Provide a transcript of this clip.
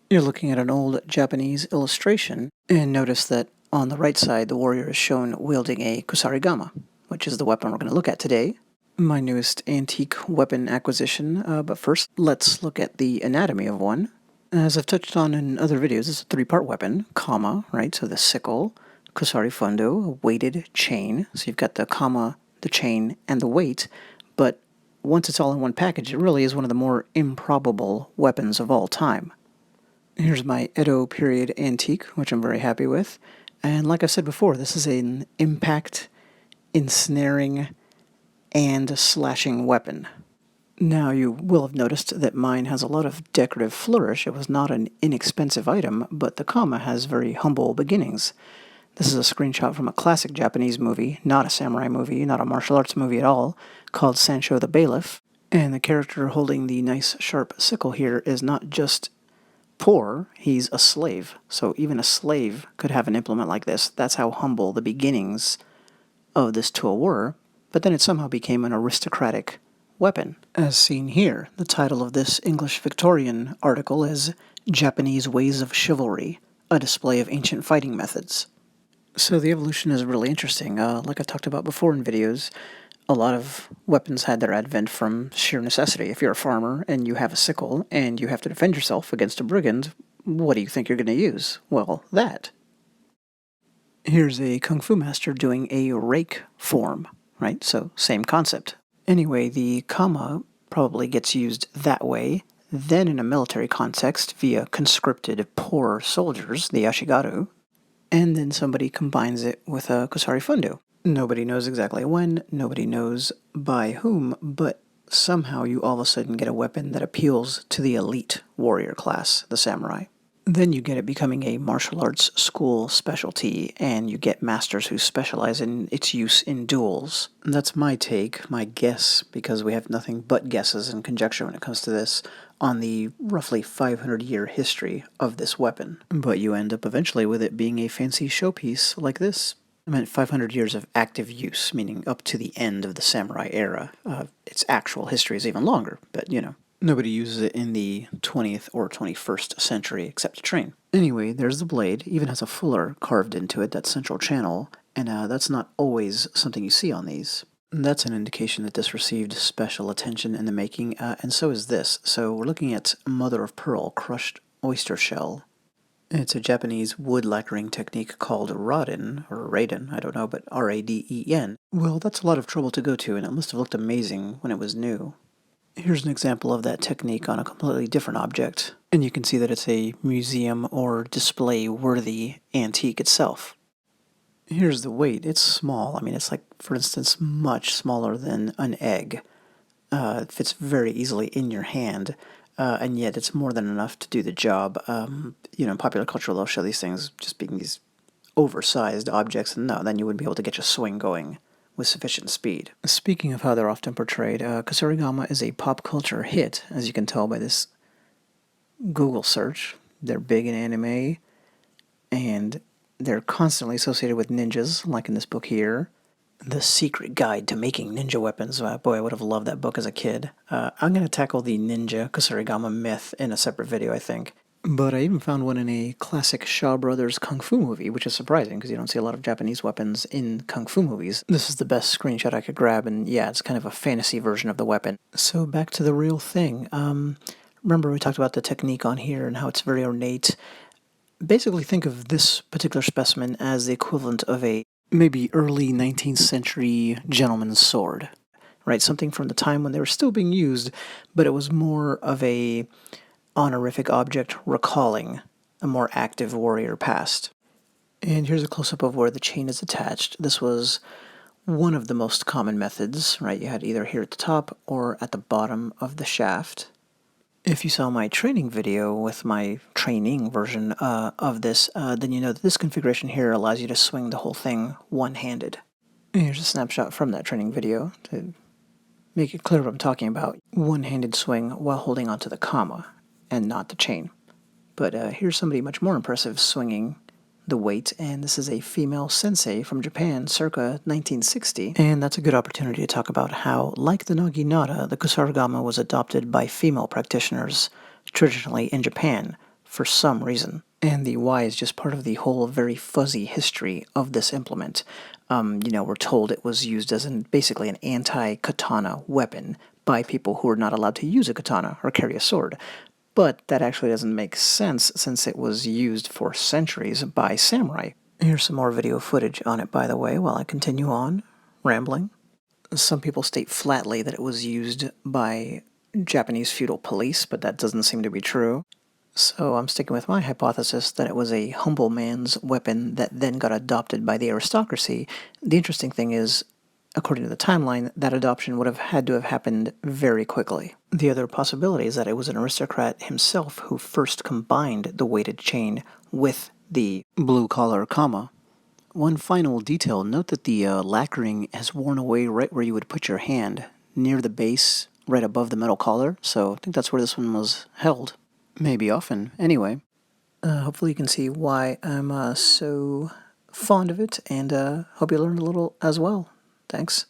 You're looking at an old Japanese illustration, and notice that on the right side the warrior is shown wielding a Kusarigama, which is the weapon we're going to look at today. My newest antique weapon acquisition, but first let's look at the anatomy of one. As I've touched on in other videos, it's a three-part weapon, kama, right, so the sickle, kusari fundo, a weighted chain, so you've got the kama, the chain, and the weight, but once it's all in one package, it really is one of the more improbable weapons of all time. Here's my Edo period antique, which I'm very happy with, and like I said before, this is an impact, ensnaring, and slashing weapon. Now, you will have noticed that mine has a lot of decorative flourish. It was not an inexpensive item, but the kama has very humble beginnings. This is a screenshot from a classic Japanese movie, not a samurai movie, not a martial arts movie at all, called Sancho the Bailiff. And the character holding the nice sharp sickle here is not just poor, he's a slave. So even a slave could have an implement like this. That's how humble the beginnings of this tool were, but then it somehow became an aristocratic weapon. As seen here, the title of this English Victorian article is Japanese Ways of Chivalry, a display of ancient fighting methods. So the evolution is really interesting. Like I've talked about before in videos, a lot of weapons had their advent from sheer necessity. If you're a farmer and you have a sickle and you have to defend yourself against a brigand, what do you think you're going to use? Well, that. Here's a kung fu master doing a rake form, right? So same concept. Anyway, the kama probably gets used that way, then in a military context via conscripted poor soldiers, the ashigaru, and then somebody combines it with a kusari fundo. Nobody knows exactly when, nobody knows by whom, but somehow you all of a sudden get a weapon that appeals to the elite warrior class, the samurai. Then you get it becoming a martial arts school specialty, and you get masters who specialize in its use in duels. And that's my take, my guess, because we have nothing but guesses and conjecture when it comes to this, on the roughly 500-year history of this weapon. But you end up eventually with it being a fancy showpiece like this. I meant 500 years of active use, meaning up to the end of the samurai era. Its actual history is even longer, but you know. Nobody uses it in the 20th or 21st century except to train. Anyway, there's the blade, even has a fuller carved into it, that central channel, and that's not always something you see on these. That's an indication that this received special attention in the making, and so is this. So we're looking at mother of pearl crushed oyster shell. It's a Japanese wood lacquering technique called raden, or raden, I don't know, but R-A-D-E-N. Well, that's a lot of trouble to go to, and it must have looked amazing when it was new. Here's an example of that technique on a completely different object, and you can see that it's a museum or display-worthy antique itself. Here's the weight. It's small. I mean, it's like, for instance, much smaller than an egg. It fits very easily in your hand, and yet it's more than enough to do the job. In popular culture, they'll show these things just being these oversized objects, and no, then you wouldn't be able to get your swing going with sufficient speed. Speaking of how they're often portrayed, Kusarigama is a pop culture hit, as you can tell by this Google search. They're big in anime, and they're constantly associated with ninjas, like in this book here. The Secret Guide to Making Ninja Weapons. Boy, I would have loved that book as a kid. I'm going to tackle the ninja Kusarigama myth in a separate video, I think. But I even found one in a classic Shaw Brothers kung fu movie, which is surprising because you don't see a lot of Japanese weapons in kung fu movies. This is the best screenshot I could grab, and yeah, it's kind of a fantasy version of the weapon. So back to the real thing. Remember we talked about the technique on here and how it's very ornate. Basically think of this particular specimen as the equivalent of a maybe early 19th century gentleman's sword, right? Something from the time when they were still being used, but it was more of a honorific object recalling a more active warrior past. And here's a close-up of where the chain is attached. This was one of the most common methods, right? You had either here at the top or at the bottom of the shaft. If you saw my training video with my training version of this, then you know that this configuration here allows you to swing the whole thing one-handed. Here's a snapshot from that training video to make it clear what I'm talking about. One-handed swing while holding onto the kama and not the chain. But here's somebody much more impressive swinging the weight, and this is a female sensei from Japan circa 1960, and that's a good opportunity to talk about how, like the naginata, the Kusarigama was adopted by female practitioners traditionally in Japan for some reason. And the why is just part of the whole very fuzzy history of this implement. We're told it was used as basically an anti-katana weapon by people who were not allowed to use a katana or carry a sword. But that actually doesn't make sense since it was used for centuries by samurai. Here's some more video footage on it, by the way, while I continue on rambling. Some people state flatly that it was used by Japanese feudal police, but that doesn't seem to be true. So I'm sticking with my hypothesis that it was a humble man's weapon that then got adopted by the aristocracy. The interesting thing is, according to the timeline, that adoption would have had to have happened very quickly. The other possibility is that it was an aristocrat himself who first combined the weighted chain with the blue-collar kama. One final detail, note that the lacquering has worn away right where you would put your hand, near the base, right above the metal collar, so I think that's where this one was held. Maybe often. Anyway, hopefully you can see why I'm so fond of it, and hope you learned a little as well. Thanks.